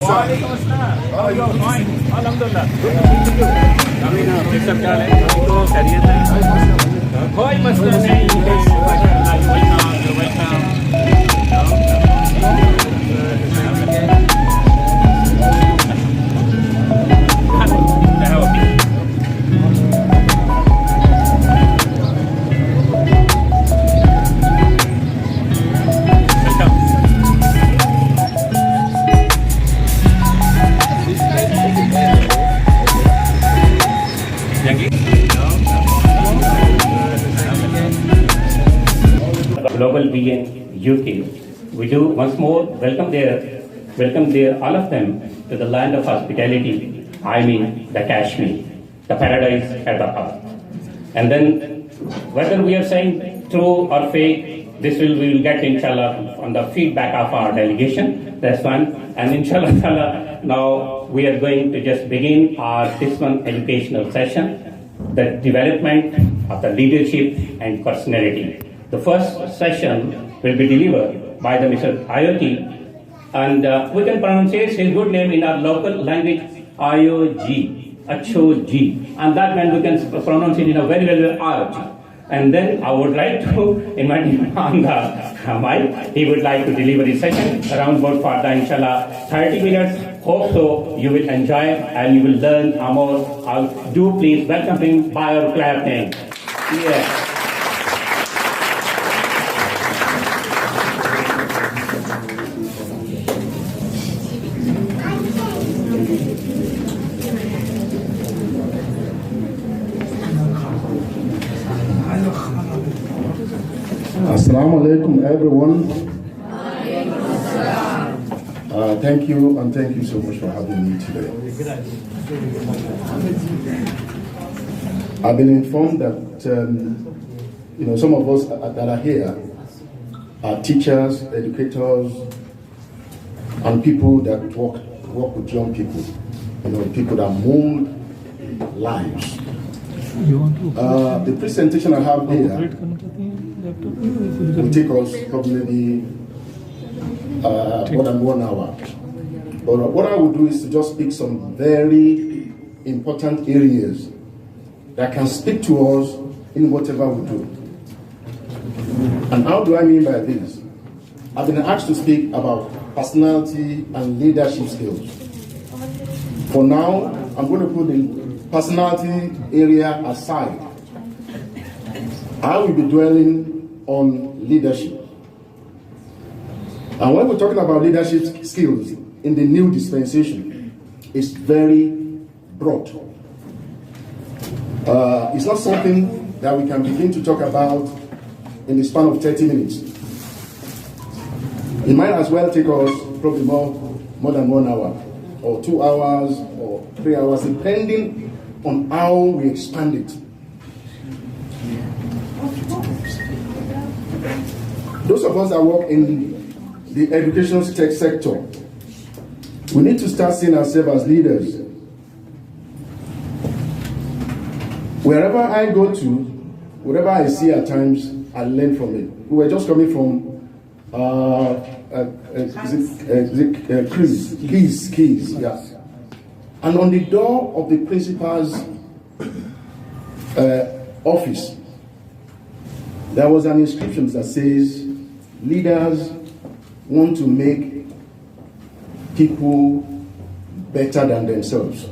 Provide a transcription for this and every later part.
वालेकुम अस्सलाम। How are you? Fine. Alhamdulillah. Good to meet you. अभी ना सब क्या है? अभी तो खैरियत है। कोई मसला नहीं। Global Vegan UK. We do once more welcome all of them to the land of hospitality. I mean the Kashmir, the paradise at the heart. And then whether we are saying true or fake, we will get inshallah on the feedback of our delegation. That's one. And inshallah now we are going to just begin our this one educational session, the development of the leadership and personality. The first session will be delivered by the Mr. IoT, and we can pronounce his good name in our local language, IOG, Acho-G, and that man we can pronounce it in a very well IoT. And then I would like to invite him on the mic. He would like to deliver his session around about for the inshallah 30 minutes. Hope so you will enjoy and you will learn more. Do please welcome him by our clapping. Yeah. Assalamu alaikum, everyone. Thank you and thank you so much for having me today. I've been informed that some of us that are here are teachers, educators, and people that work with young people. People that mold lives. The presentation I have here will take us probably more than 1 hour. But what I will do is to just pick some very important areas that can speak to us in whatever we do. And how do I mean by this? I've been asked to speak about personality and leadership skills. For now, I'm going to put the personality area aside. I will be dwelling on leadership. And when we're talking about leadership skills in the new dispensation, it's very broad. It's not something that we can begin to talk about in the span of 30 minutes. It might as well take us probably more than 1 hour, or 2 hours, or 3 hours, depending on how we expand it. Those of us that work in the educational tech sector, we need to start seeing ourselves as leaders. Wherever I go to, whatever I see at times, I learn from it. We were just coming from Keys, yeah. And on the door of the principal's office, there was an inscription that says, leaders want to make people better than themselves.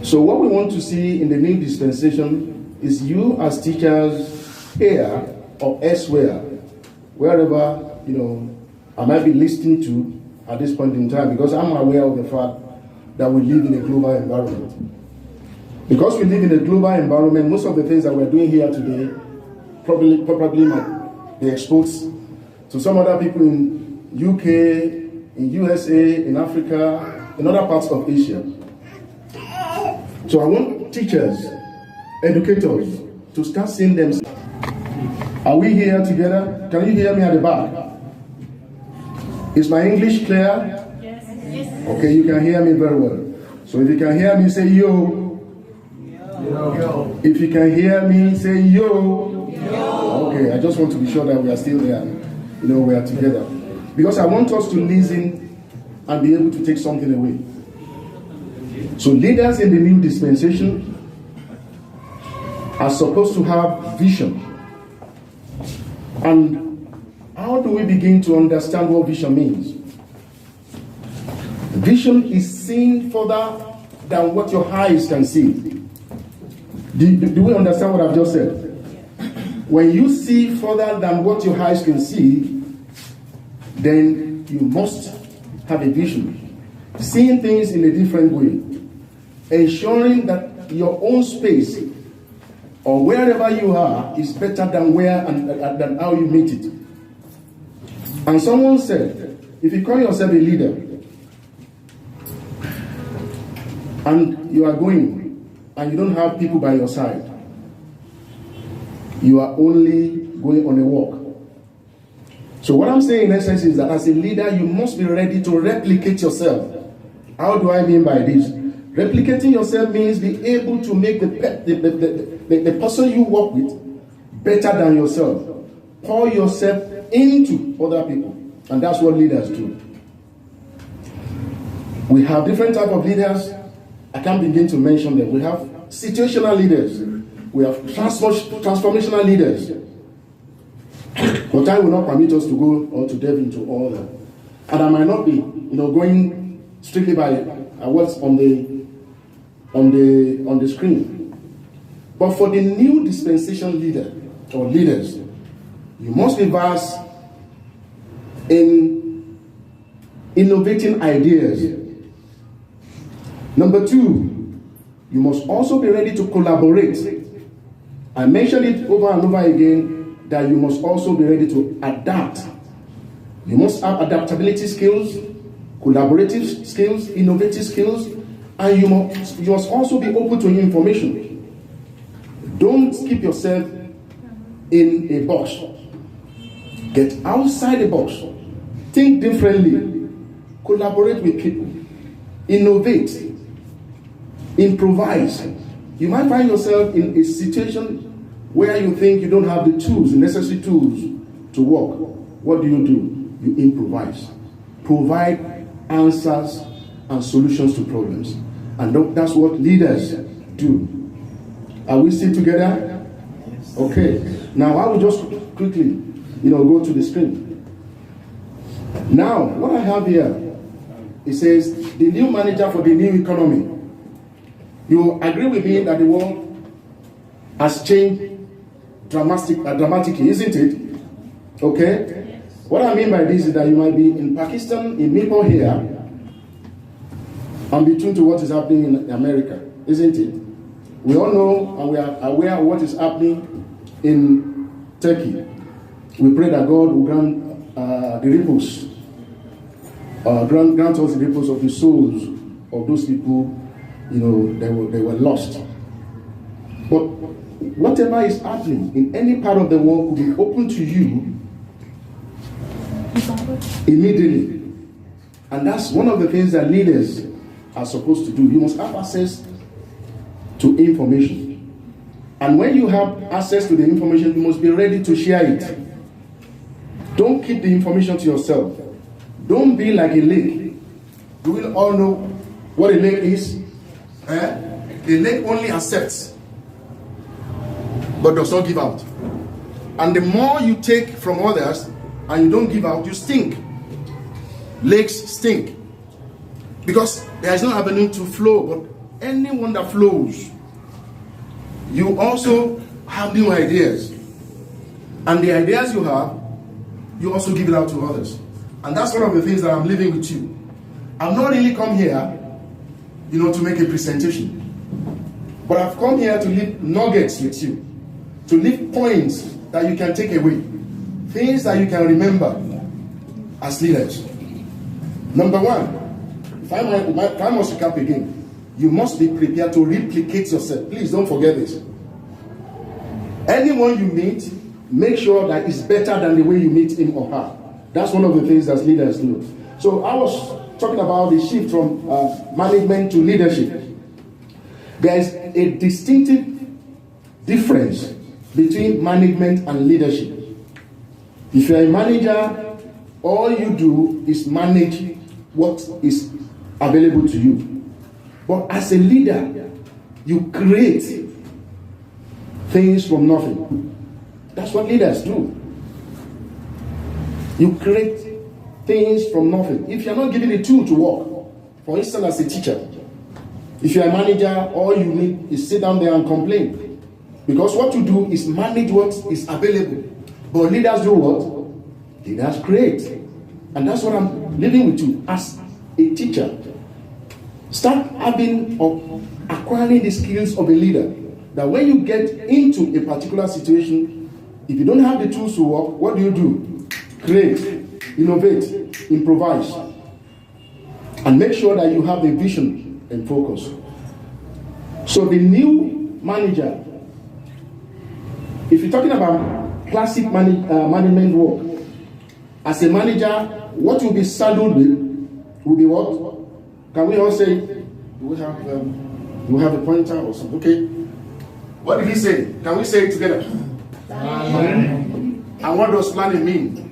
So what we want to see in the new dispensation is you as teachers here or elsewhere, wherever I might be listening to at this point in time, because I'm aware of the fact that we live in a global environment. Because we live in a global environment, most of the things that we're doing here today probably might be exposed to some other people in UK, in USA, in Africa, in other parts of Asia. So I want teachers, educators to start seeing them. Are we here together? Can you hear me at the back? Is my English clear? Yes. Okay, you can hear me very well. So if you can hear me, say yo. Yo. If you can hear me, say yo. Yo. Okay, I just want to be sure that we are still there. We are together. Because I want us to listen and be able to take something away. So leaders in the new dispensation are supposed to have vision. And how do we begin to understand what vision means? Vision is seeing further than what your eyes can see. Do we understand what I've just said? When you see further than what your eyes can see, then you must have a vision. Seeing things in a different way. Ensuring that your own space or wherever you are is better than where and than how you meet it. And someone said, if you call yourself a leader and you are going and you don't have people by your side, you are only going on a walk. So what I'm saying in essence is that as a leader, you must be ready to replicate yourself. How do I mean by this? Replicating yourself means be able to make the person you work with better than yourself. Pour yourself into other people. And that's what leaders do. We have different types of leaders. I can't begin to mention them. We have situational leaders. We have transformational leaders. But time will not permit us to go or to delve into all that. And I might not be, going strictly by what's on the screen. But for the new dispensation leader or leaders, you must be versed in innovating ideas. Number two, you must also be ready to collaborate. I mentioned it over and over again that you must also be ready to adapt. You must have adaptability skills, collaborative skills, innovative skills, and you must also be open to information. Don't keep yourself in a box. Get outside the box. Think differently. Collaborate with people. Innovate. Improvise. You might find yourself in a situation where you think you don't have the tools, the necessary tools to work. What do? You improvise. Provide answers and solutions to problems. And that's what leaders do. Are we still together? Okay. Now I will just quickly, go to the screen. Now, what I have here, it says, the new manager for the new economy. You agree with me that the world has changed dramatically, isn't it? Okay? What I mean by this is that you might be in Pakistan, in Nepal here, and be tuned to what is happening in America, isn't it? We all know and we are aware of what is happening in Turkey. We pray that God will grant the repose, grant us the repose of the souls of those people, they were lost. But whatever is happening in any part of the world will be open to you immediately. And that's one of the things that leaders are supposed to do. You must have access to information. And when you have access to the information, you must be ready to share it. Don't keep the information to yourself. Don't be like a lake. You will all know what a lake is. A lake only accepts, but does not give out. And the more you take from others and you don't give out, you stink. Lakes stink. Because there is no avenue to flow, but anyone that flows, you also have new ideas. And the ideas you have, you also give it out to others. And that's one of the things that I'm leaving with you. I've not really come here, to make a presentation. But I've come here to leave nuggets with you. To leave points that you can take away. Things that you can remember as leaders. Number one, if I must recap again, you must be prepared to replicate yourself. Please don't forget this. Anyone you meet, make sure that it's better than the way you meet him or her. That's one of the things that leaders do. So I was talking about the shift from management to leadership. There is a distinctive difference between management and leadership. If you're a manager, all you do is manage what is available to you. But as a leader, you create things from nothing. That's what leaders do. You create things from nothing. If you're not given a tool to work, for instance, as a teacher, if you're a manager, all you need is sit down there and complain. Because what you do is manage what is available. But leaders do what? Leaders create. And that's what I'm leaving with you as a teacher. Start having or acquiring the skills of a leader. That when you get into a particular situation, if you don't have the tools to work, what do? Create, innovate, improvise. And make sure that you have a vision and focus. So the new manager, if you're talking about classic management work, as a manager, what you'll be saddled with will be what? Can we all say, we have a pointer or something? Okay. What did he say? Can we say it together? Planning. And what does planning mean?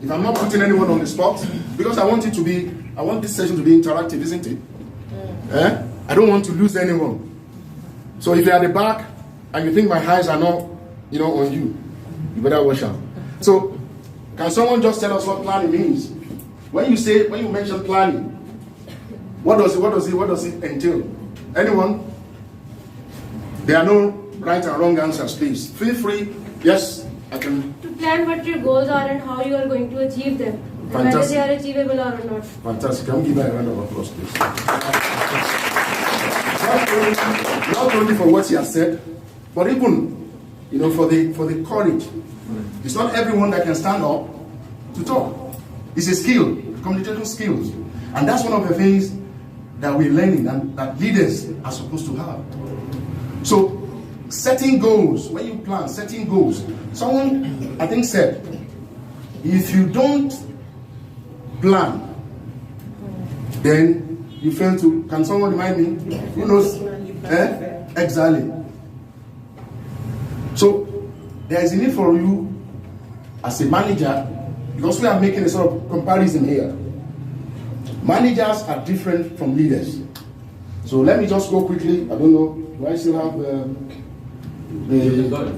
If I'm not putting anyone on the spot, because I want this session to be interactive, isn't it? I don't want to lose anyone. So if you're at the back and you think my eyes are not, on you, you better watch out. So, can someone just tell us what planning means? When you mention planning, what does it entail? Anyone? There are no right and wrong answers, please. Feel free. Yes, I can. To plan what your goals are and how you are going to achieve them. And whether they are achievable or not. Fantastic. Can we give her a round of applause, please? Not only for what she has said, but even, for the courage. It's not everyone that can stand up to talk. It's a skill, communication skills. And that's one of the things that we're learning and that leaders are supposed to have. So, setting goals, when you plan, setting goals. Someone, I think, said, if you don't plan, then you fail to. Can someone remind me? Who knows? Exactly. So, there is a need for you as a manager, because we are making a sort of comparison here. Managers are different from leaders. So let me just go quickly. I don't know. Do I still have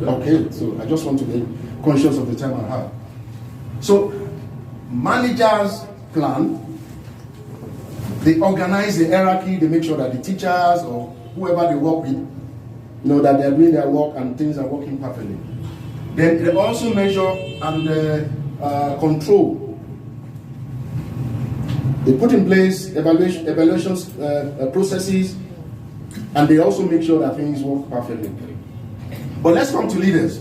okay, so I just want to be conscious of the time I have. So managers plan. They organize the hierarchy. They make sure that the teachers or whoever they work with, that they're doing their work and things are working perfectly. Then they also measure and control. They put in place evaluations processes, and they also make sure that things work perfectly. But let's come to leaders.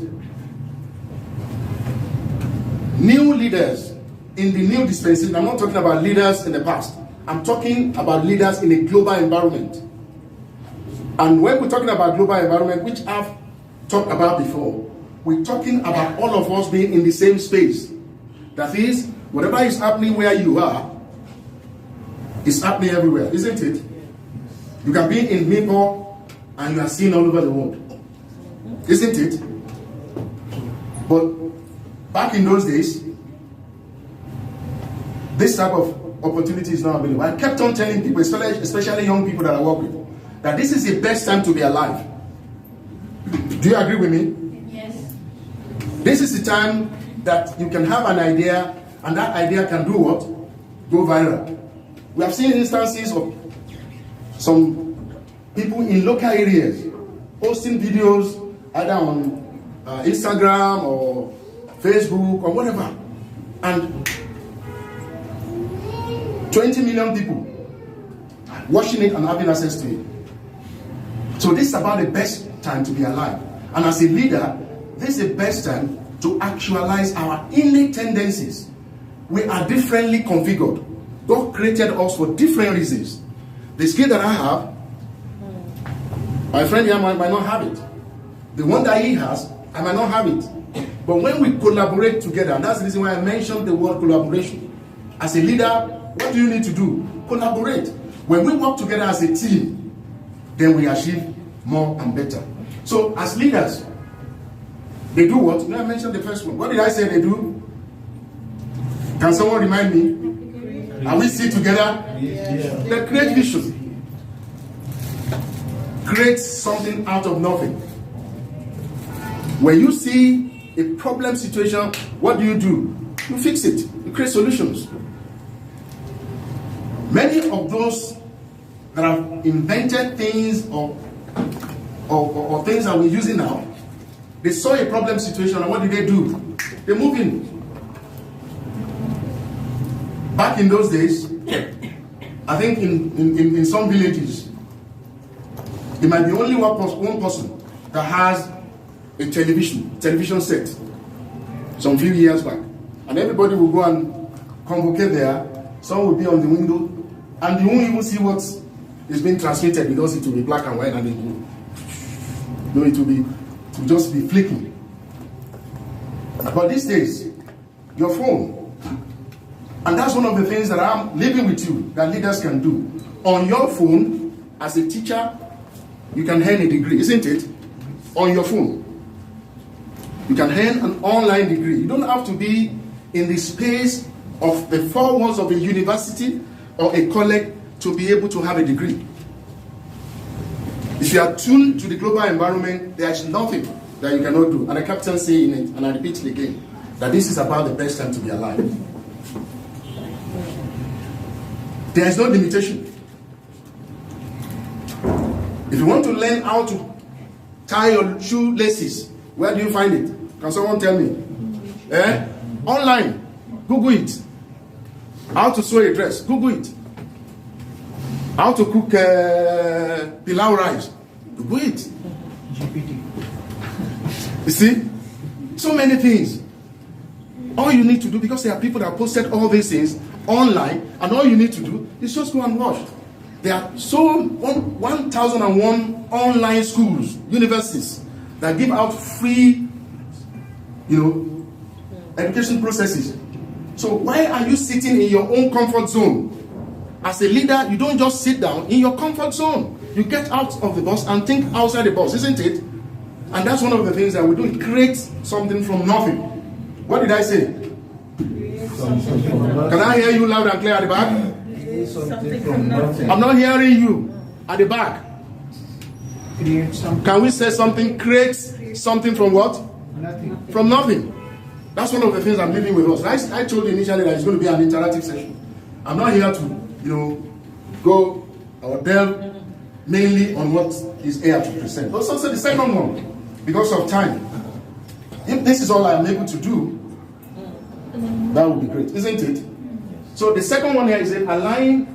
New leaders in the new dispensation. I'm not talking about leaders in the past. I'm talking about leaders in a global environment. And when we're talking about global environment, which I've talked about before, we're talking about all of us being in the same space. That is, whatever is happening where you are, it's happening everywhere, isn't it? You can be in Maple and you are seen all over the world, isn't it? But back in those days, this type of opportunity is not available. I kept on telling people, especially young people that I work with, that this is the best time to be alive. Do you agree with me? Yes. This is the time that you can have an idea, and that idea can do what? Go viral. We have seen instances of some people in local areas posting videos either on Instagram or Facebook or whatever, and 20 million people watching it and having access to it. So this is about the best time to be alive. And as a leader, this is the best time to actualize our innate tendencies. We are differently configured. God created us for different reasons. The skill that I have, my friend here might not have it. The one that he has, I might not have it. But when we collaborate together, and that's the reason why I mentioned the word collaboration. As a leader, what do you need to do? Collaborate. When we work together as a team, then we achieve more and better. So as leaders, they do what? I mentioned the first one. What did I say they do? Can someone remind me? Are we still together? Then create vision. Create something out of nothing. When you see a problem situation, what do? You fix it. You create solutions. Many of those that have invented things or things that we're using now, they saw a problem situation and what did they do? They move in. Back in those days, I think in some villages, it might be only one person that has a television set some few years back. And everybody will go and convocate there. Some will be on the window, and you won't even see what is being transmitted because it will be black and white and it will just be flicking. But these days, your phone, and that's one of the things that I'm leaving with you that leaders can do. On your phone, as a teacher, you can earn a degree, isn't it? On your phone. You can earn an online degree. You don't have to be in the space of the four walls of a university or a college to be able to have a degree. If you are tuned to the global environment, there is nothing that you cannot do. And I kept on saying it, and I repeat it again, that this is about the best time to be alive. There is no limitation. If you want to learn how to tie your shoelaces, where do you find it? Can someone tell me? Online. Google it. How to sew a dress. Google it. How to cook pilau rice. Google it. GPT. You see? So many things. All you need to do, because there are people that posted all these things online, and all you need to do is just go and watch. There are 1,001 online schools, universities, that give out free, education processes. So why are you sitting in your own comfort zone? As a leader, you don't just sit down in your comfort zone. You get out of the box and think outside the box, isn't it? And that's one of the things that we do. Create something from nothing. What did I say? Can I hear you loud and clear at the back? Something from nothing. I'm not hearing you at the back. Create something. Can we say something? Create something from what? Nothing. From nothing. That's one of the things I'm leaving with us. I told you initially that it's going to be an interactive session. I'm not here to, go or delve mainly on what is here to present. But also the second one, because of time. If this is all I'm able to do, that would be great, isn't it? So the second one here is align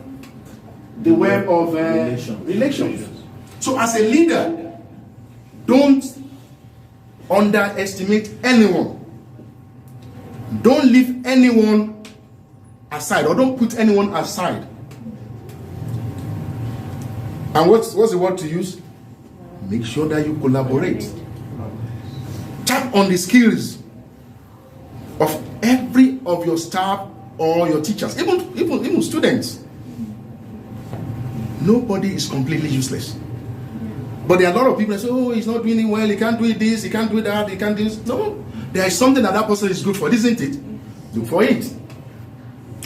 the web of relations. So as a leader, don't underestimate anyone. Don't leave anyone aside, or don't put anyone aside. And what's the word to use? Make sure that you collaborate. Tap on the skills of every of your staff or your teachers, even students. Nobody is completely useless. But there are a lot of people that say, oh, he's not doing it well, he can't do this, he can't do that, he can't do this. No, there is something that person is good for, isn't it? Look for it.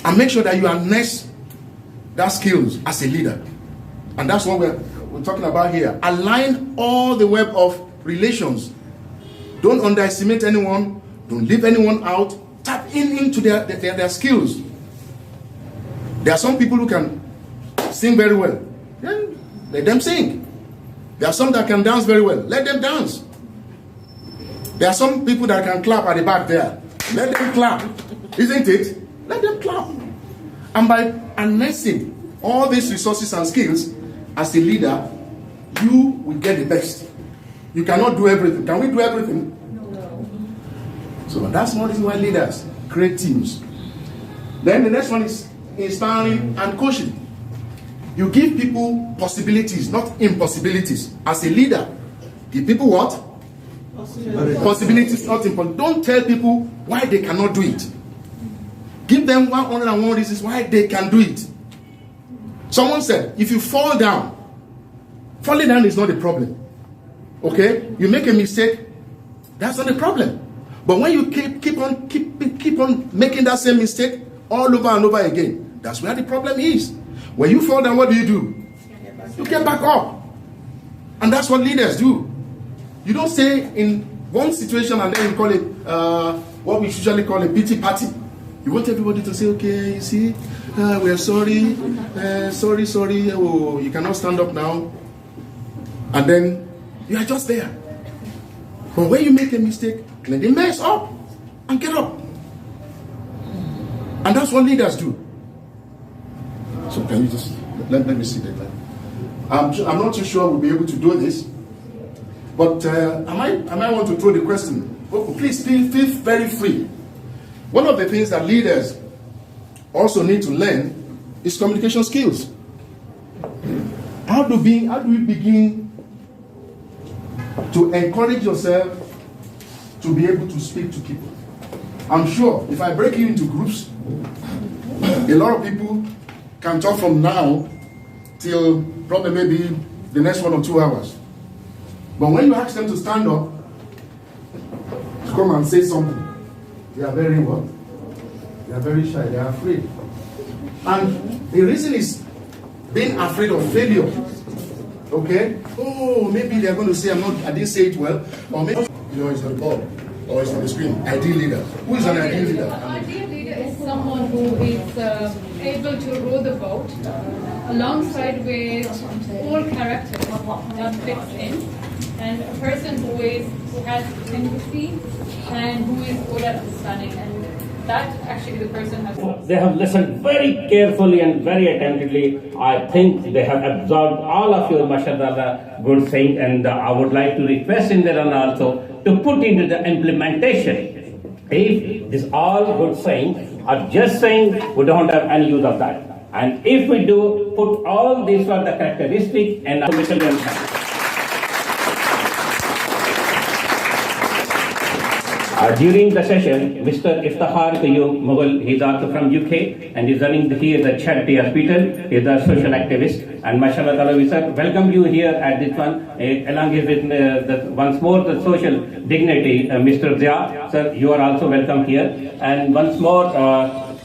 And make sure that you harness that skills as a leader. And that's what we're talking about here. Align all the web of relations. Don't underestimate anyone. Don't leave anyone out. Tap into their skills. There are some people who can sing very well. Then let them sing. There are some that can dance very well. Let them dance. There are some people that can clap at the back there. Let them clap. Isn't it? Let them clap. And by harnessing all these resources and skills, as a leader, you will get the best. You cannot do everything. Can we do everything? No. So that's one reason why leaders create teams. Then the next one is inspiring and coaching. You give people possibilities, not impossibilities. As a leader, give people what? Possibilities, not impossibilities. Don't tell people why they cannot do it. Give them 101 reasons why they can do it. Someone said, if you fall down, falling down is not a problem. Okay? You make a mistake, that's not a problem. But when you keep on making that same mistake all over and over again, That's where the problem is. When you fall down, what do? You get back up. And that's what leaders do. You don't say in one situation and then you call it what we usually call a pity party. You want everybody to say, okay, you see, we're sorry, sorry, oh, you cannot stand up now. And then you are just there. But when you make a mistake, let them mess up and get up. And that's what leaders do. So can you just, let me see that. I'm not too sure we'll be able to do this. But I might want to throw the question. Oh, please feel very free. One of the things that leaders also need to learn is communication skills. How do we begin to encourage yourself to be able to speak to people? I'm sure if I break you into groups, a lot of people can talk from now till probably maybe the next 1 or 2 hours. But when you ask them to stand up, to come and say something, they are very what? They are very shy, they are afraid. And the reason is being afraid of failure. Okay? Oh, maybe they are going to say I didn't say it well. Or maybe, it's on the board. Or it's on the screen. Ideal leader. Who is an ideal leader? An ideal leader is someone who is able to row the boat alongside with all characters that fits in, and a person who has empathy and who is good at understanding, and that actually the person has. They have listened very carefully and very attentively. I think they have absorbed all of your mashallah good saying, and I would like to request in there and also to put into the implementation. If this all good saying are just saying, we don't have any use of that. And if we do put all these are the characteristics and during the session, Mr. Iftihar Qayyum Mughal, he's also from UK and he's running here the charity hospital. He's a social activist, and mashallah ta'ala, sir, welcome you here at this one, along with once more the social dignity, Mr. Zia. Sir, you are also welcome here. And once more,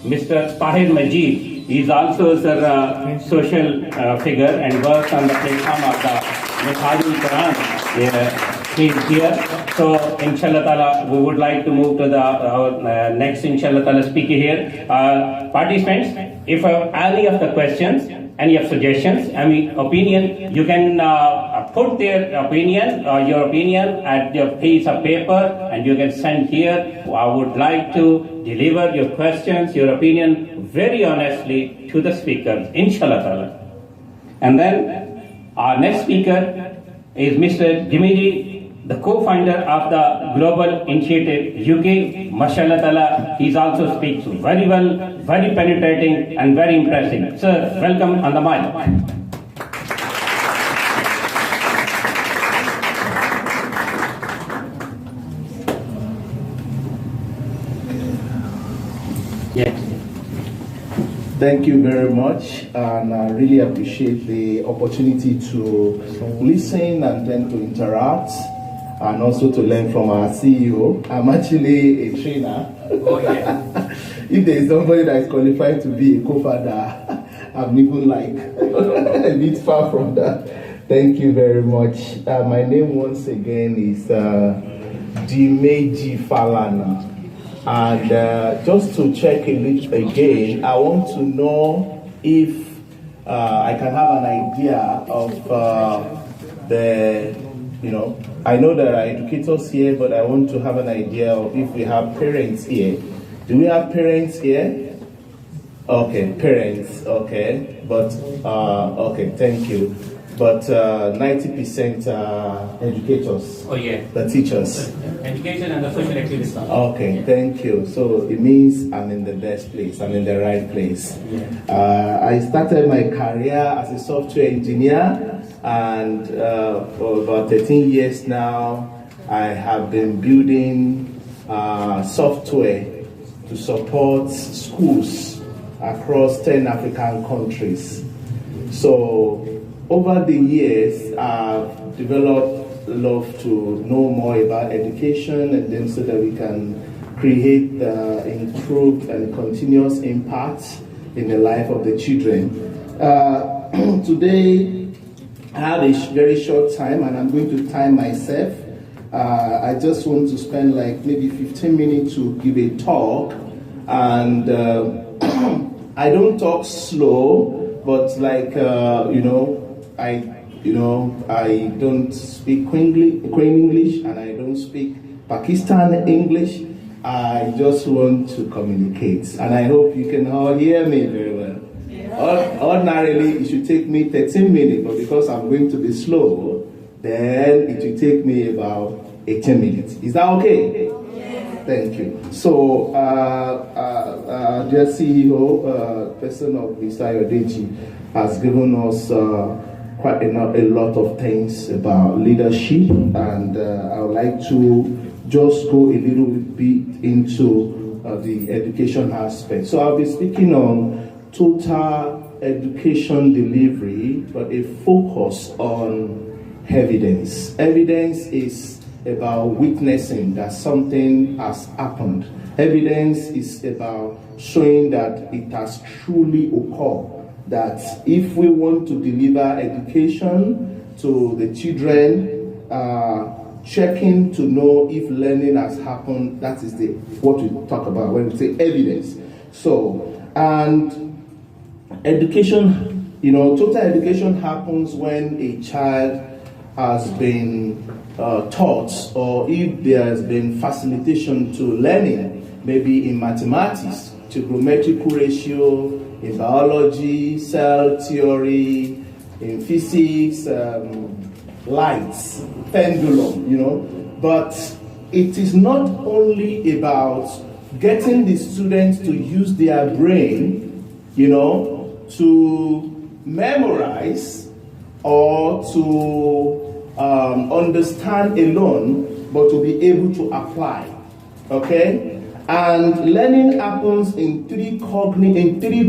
Mr. Tahir Majid, he is also a social figure and works on the platform of the Mithadul Quran. He is here. So, inshallah ta'ala, we would like to move to our next, inshallah ta'ala, speaker here. Participants, if you have any of the questions, any of suggestions, any opinion, you can put their opinion or your opinion at your piece of paper and you can send here. I would like to deliver your questions, your opinion very honestly to the speakers, inshallah ta'ala. And then our next speaker is Mr. Dimitri, the co-founder of the Global Initiative UK. Mashallah ta'ala, he also speaks very well, very penetrating and very impressive. Sir, welcome on the mic. Yes. Thank you very much, and I really appreciate the opportunity to listen and then to interact and also to learn from our CEO. I'm actually a trainer. Oh, yeah. If there is somebody that is qualified to be a co-founder, I'm even like a bit far from that. Thank you very much. My name once again is Dimeji Falana. And just to check a little again, I want to know if I can have an idea of I know there are educators here, but I want to have an idea of if we have parents here. Do we have parents here? Okay, parents, okay. But, okay, thank you. But 90% educators. Oh, yeah. The teachers. Education and the social activists. Okay, thank you. So it means I'm in the best place, I'm in the right place. Yeah. I started my career as a software engineer, and for about 13 years now, I have been building software to support schools across 10 African countries. So over the years, I've developed love to know more about education, and then so that we can create improved and continuous impact in the life of the children. Today, I have a very short time, and I'm going to time myself. I just want to spend like maybe 15 minutes to give a talk, and I don't talk slow, but like I don't speak Queen English, and I don't speak Pakistan English. I just want to communicate, and I hope you can all hear me very well. Ordinarily, it should take me 13 minutes, but because I'm going to be slow, then it will take me about 18 minutes. Is that okay? Yes. Thank you. So, dear CEO, person of Mr. Ayodeji, has given us quite a lot of things about leadership, and I would like to just go a little bit into the education aspect. So I'll be speaking on total education delivery, but a focus on evidence. Evidence is about witnessing that something has happened. Evidence is about showing that it has truly occurred. That if we want to deliver education to the children, checking to know if learning has happened, that is what we talk about when we say evidence. So, and education, total education happens when a child has been taught, or if there has been facilitation to learning, maybe in mathematics, trigonometric ratio, in biology, cell theory, in physics, lights, pendulum, But it is not only about getting the students to use their brain, to memorize or to understand alone, but to be able to apply. Okay? And learning happens in three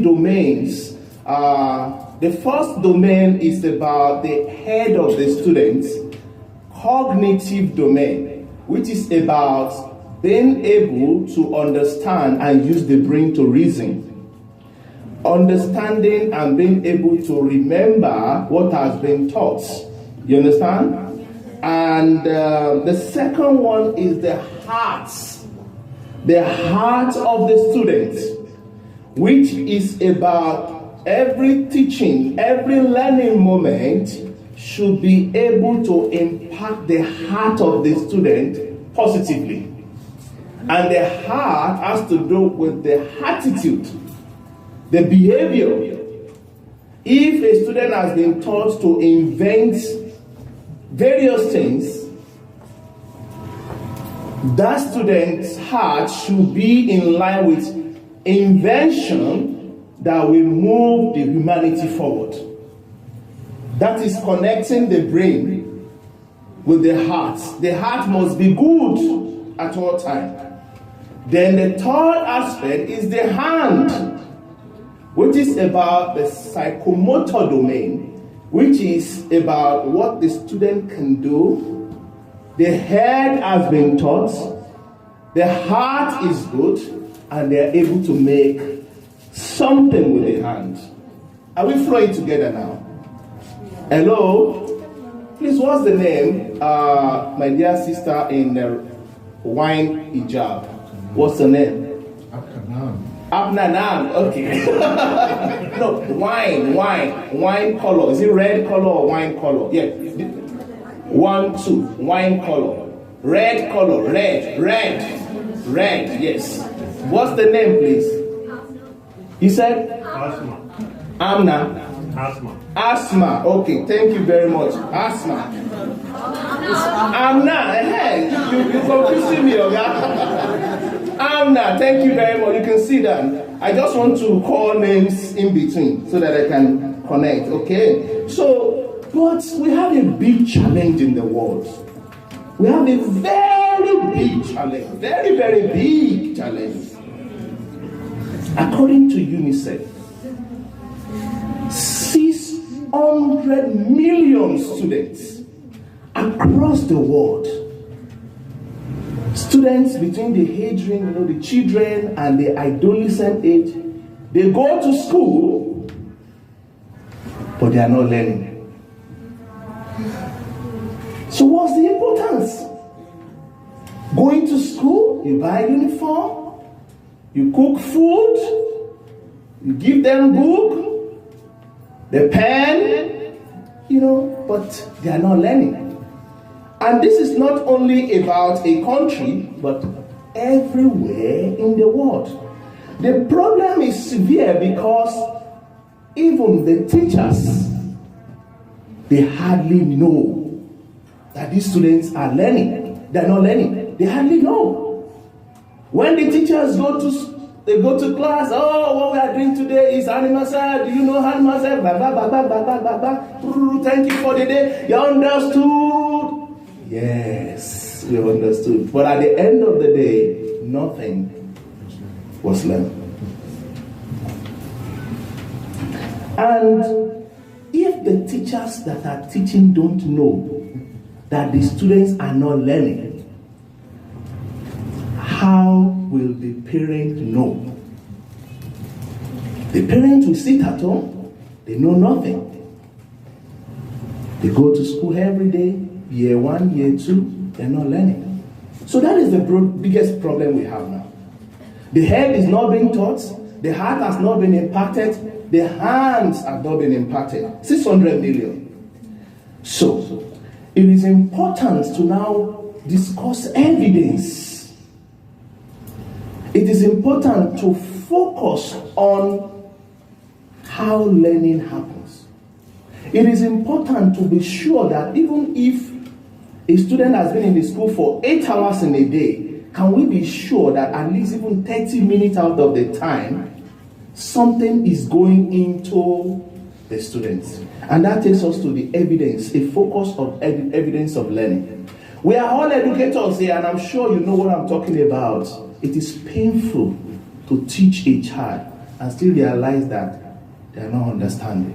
domains. The first domain is about the head of the students, cognitive domain, which is about being able to understand and use the brain to reason. Understanding and being able to remember what has been taught. You understand? And the second one is the heart of the student, which is about every teaching, every learning moment should be able to impact the heart of the student positively. And the heart has to do with the attitude, the behavior. If a student has been taught to invent various things, that student's heart should be in line with invention that will move the humanity forward. That is connecting the brain with the heart. The heart must be good at all times. Then the third aspect is the hand, which is about the psychomotor domain, which is about what the student can do. The head has been taught, the heart is good, and they are able to make something with the hand. Are we flowing together now? Hello? Please, what's the name? My dear sister in wine hijab. What's the name? Abnanan, okay. No, wine color. Is it red color or wine color? Yeah. 1, 2, wine color. Red color, red, yes. What's the name, please? You said? Asma. Amna? Asma, okay, thank you very much. Asma. Amna, hey, you confusing me, okay? Amna, thank you very much. You can see that. I just want to call names in between so that I can connect, okay? So, but we have a big challenge in the world. We have a very big challenge, very, very big challenge. According to UNICEF, 600 million students across the world, students between the age range, the children and the adolescent age, They go to school, but they are not learning. So what's the importance? Going to school, you buy uniform, you cook food, you give them book, the pen, but they are not learning. And this is not only about a country, but everywhere in the world. The problem is severe because even the teachers, they hardly know that these students are learning. They're not learning. They hardly know. When the teachers go to class, what we are doing today is animal science. Do you know animal science? Blah, blah, blah, blah, blah, blah, blah. Thank you for the day. You understood? Yes, we understood. But at the end of the day, nothing was learned. And if the teachers that are teaching don't know that the students are not learning, how will the parent know? The parent will sit at home, they know nothing. They go to school every day, year 1, year 2, they're not learning. So that is the biggest problem we have now. The head is not being taught, the heart has not been impacted, the hands have not been impacted. 600 million. So, it is important to now discuss evidence. It is important to focus on how learning happens. It is important to be sure that even if a student has been in the school for 8 hours in a day, can we be sure that at least even 30 minutes out of the time, something is going into the students? And that takes us to the evidence, a focus on evidence of learning. We are all educators here, and I'm sure you know what I'm talking about. It is painful to teach a child and still realize that they are not understanding.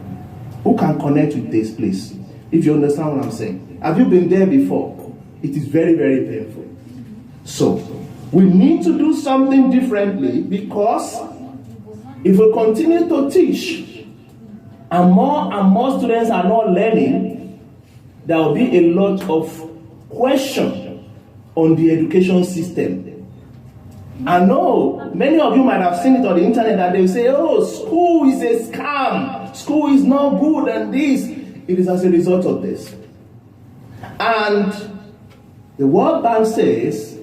Who can connect with this, please? If you understand what I'm saying. Have you been there before? It is very, very painful. So, we need to do something differently, because if we continue to teach and more students are not learning, there will be a lot of question on the education system. I know many of you might have seen it on the internet, and they will say, school is a scam, school is not good, and this. It is as a result of this. And the World Bank says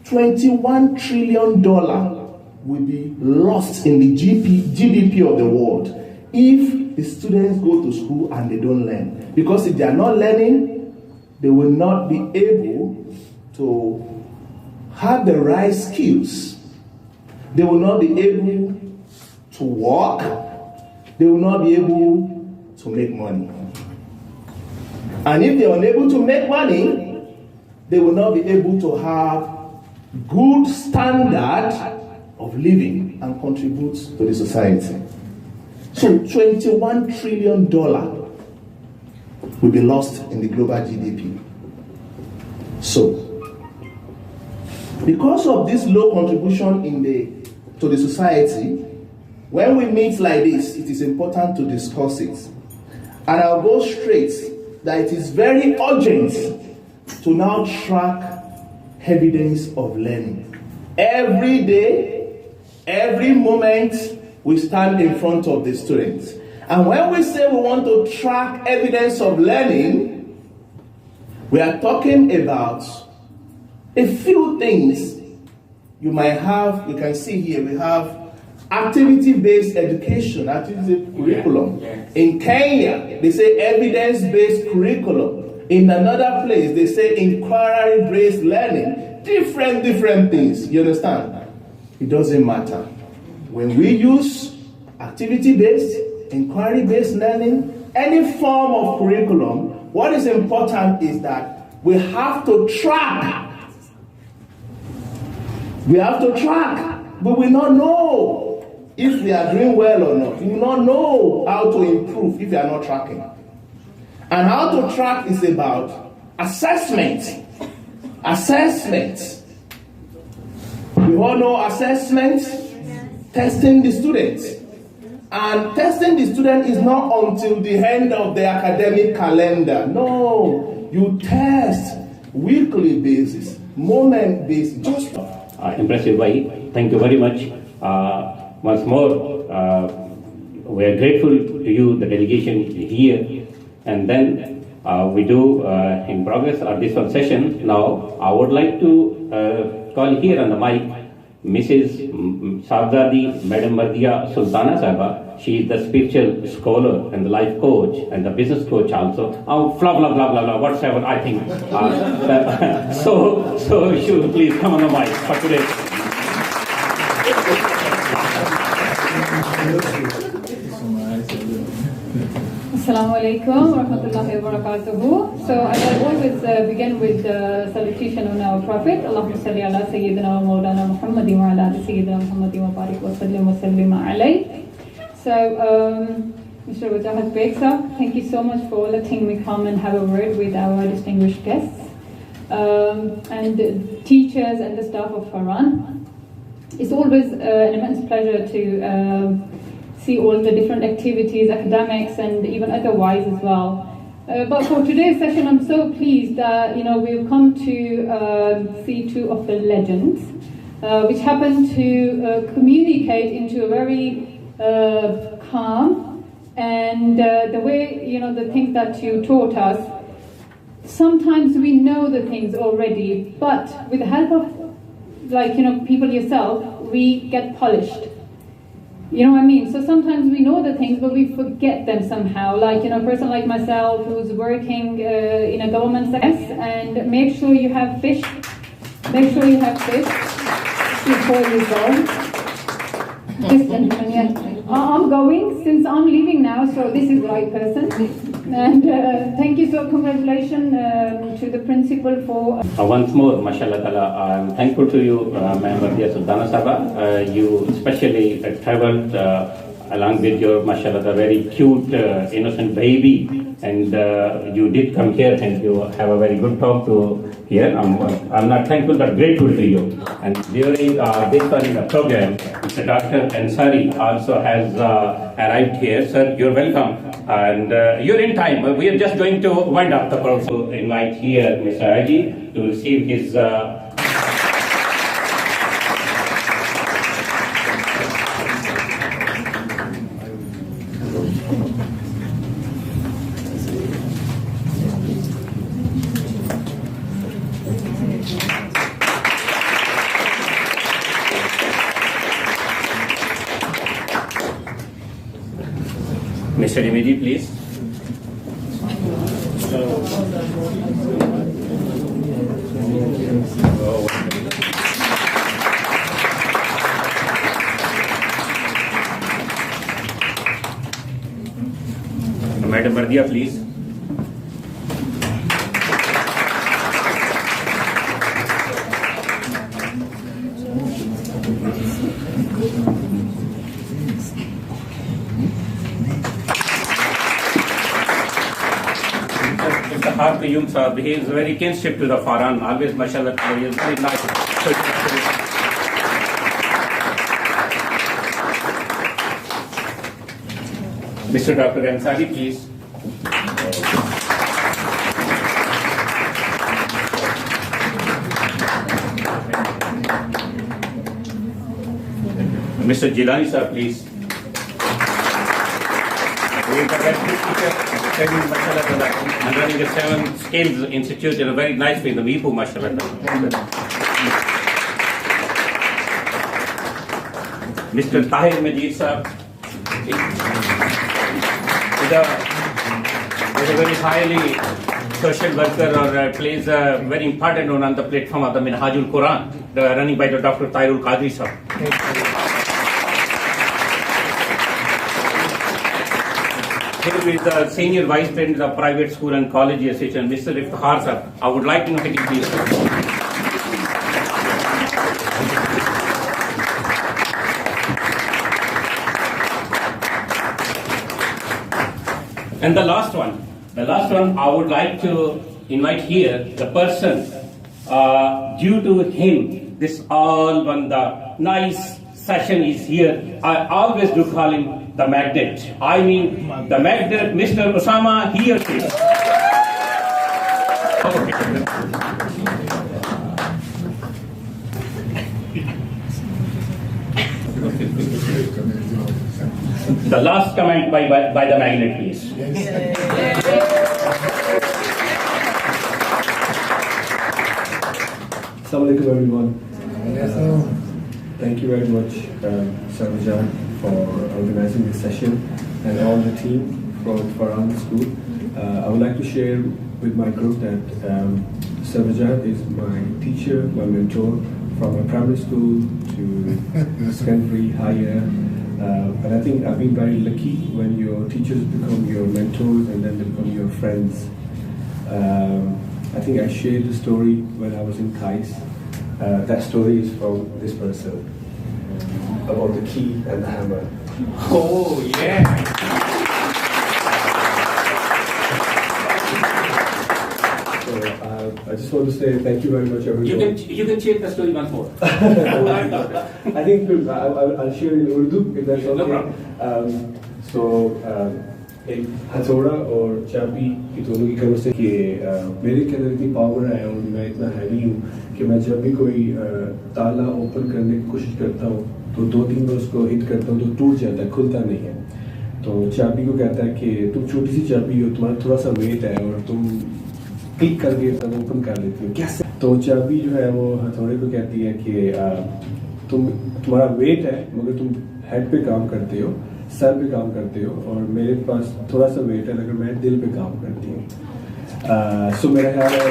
$21 trillion will be lost in the GDP of the world if the students go to school and they don't learn. Because if they are not learning, they will not be able to have the right skills. They will not be able to work. They will not be able to make money. And if they are unable to make money, they will not be able to have good standard of living and contribute to the society. So $21 trillion will be lost in the global GDP. So, because of this low contribution to the society, when we meet like this, it is important to discuss it. And I'll go straight that it is very urgent to now track evidence of learning. Every day, every moment, we stand in front of the students. And when we say we want to track evidence of learning, we are talking about a few things you might have. You can see here we have activity-based education, activity curriculum. In Kenya, they say evidence-based curriculum. In another place, they say inquiry-based learning. Different things, you understand? It doesn't matter. When we use activity-based, inquiry-based learning, any form of curriculum, what is important is that we have to track. We have to track, but we not know if we are doing well or not. We will not know how to improve if we are not tracking. And how to track is about assessment. We all know assessment, testing the students. And testing the student is not until the end of the academic calendar. No, you test weekly basis, moment basis. Just impressive way. Thank you very much. Once more, we are grateful to you, the delegation here. And then we do in progress of this one session. Now, I would like to call here on the mic Mrs. Sahibzadi Madam Mardia Sultana Sahaba. She is the spiritual scholar and the life coach and the business coach also. Blah blah blah blah blah. Whatever I think. So you should please come on the mic for today. Assalamu alaikum wa rahmatullahi wa barakatuhu. So I will always begin with the salutation on our Prophet. Allahumma salli ala Sayyidina wa Mawlana Muhammadin wa ala ali Sayyidina Muhammadin wa barik wa sallim alayhi. So Mr. Wajahat Beg sir, thank you so much for letting me come and have a word with our distinguished guests and the teachers and the staff of Farhan. It's always an immense pleasure to see all the different activities, academics and even otherwise as well. But for today's session, I'm so pleased that we've come to see two of the legends, which happen to communicate into a very calm and the way the things that you taught us. Sometimes we know the things already, but with the help of people yourself, we get polished. You know what I mean? So sometimes we know the things, but we forget them somehow. Like, a person like myself who's working in a government sector, and make sure you have fish. Make sure you have fish before you go. This gentleman, yeah. I'm going since I'm leaving now, so this is the right person. And thank you, so congratulations to the principal for... Once more, mashallah ta'ala, I'm thankful to you, Ma'am Mardia Sultana Sahaba. You especially traveled along with your, mashallah, the very cute, innocent baby. And you did come here and you have a very good talk to here. I'm not thankful but grateful to you. And during this one program, Mr. Dr. Ansari also has arrived here. Sir, you're welcome. And you're in time. We are just going to wind up the program. So invite here Mr. Aji to receive his Mr. Dimidi, please. Madam Mardia, please. Qayyum Sahab, he is very kinship to the Farhan, always mashallah, he is very nice. Mr. Dr. Ansari, please. Mr. Jilani sir, please. And running the 7 Skills Institute in a very nice way in the Mipu, mashallah. Mr. Tahir Majid sir is a very highly social worker or plays a very important role on the platform of the Minhajul Quran, running by the Dr. Tairul Qadri sir. Here is the Senior Vice President of Private School and College Association, Mr. Iftihar sir. I would like to invite him, please. And the last one, I would like to invite here the person, due to him, this all banda, nice, session is here, I always do call him the magnet. I mean, the magnet, Mr. Osama, here it is. The last comment by the magnet, please. Assalamualaikum everyone. Thank you very much, Sarvajan, for organizing this session and all the team for Farhan School. I would like to share with my group that Sarvajan is my teacher, my mentor from my primary school to secondary, higher. And I think I've been very lucky when your teachers become your mentors and then they become your friends. I think I shared the story when I was in Thais. That story is from this person about the key and the hammer. Oh, yeah. So I just want to say thank you very much, everyone. You can share the story once more. I think I'll share in Urdu if that's okay. No problem. एक हथौड़ा और चाबी की दोनों की करो से कि मेरे के अंदर इतनी पावर है और मैं इतना हैवी हूँ कि मैं जब भी कोई ताला ओपन करने की कोशिश करता हूँ तो 2-3 बार उसको हिट करता हूँ तो टूट जाता है, खुलता नहीं है। तो चाबी को कहता है कि तुम छोटी सी चाबी हो, तुम्हारा थोड़ा सा वेट है और तुम क्लिक करके तब ओपन कर लेती हो। कैसे? तो चाबी जो है वो हथौड़े को कहती है कि तुम्हारा वेट है मगर तुम हेड पे काम करते हो, सर पे काम करते हो और मेरे पास थोड़ा सा वेट है अगर मैं दिल पे काम करती हूँ। सो मेरा ख्याल है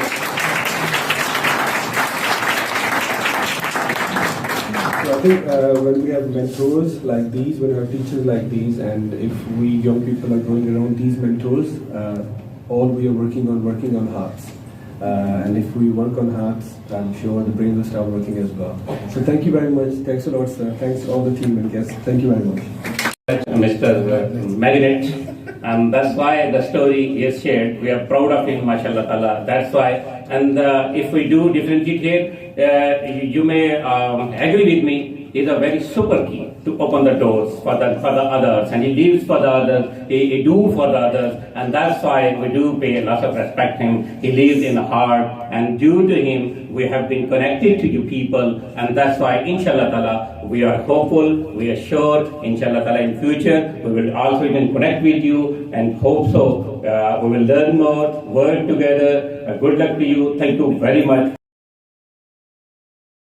I think when we have mentors like these, when we have teachers like these, and if we young people are going around these mentors, all we are working on hearts. And if we work on hearts, I'm sure the brain will start working as well. So thank you very much. Thanks a lot, sir. Thanks to all the team and guests. Thank you very much. Mr. Magnet, and that's why the story is shared. We are proud of him, mashallah ta'ala. That's why. And if we do differentiate, you may agree with me, he's a very super key to open the doors for the others, and he lives for the others, he do for the others, and that's why we do pay a lot of respect to him. He lives in the heart, and due to him, we have been connected to you people, and that's why, inshallah ta'ala, we are hopeful, we are sure, inshallah ta'ala, in future, we will also even connect with you, and hope so. We will learn more, work together. Good luck to you. Thank you very much.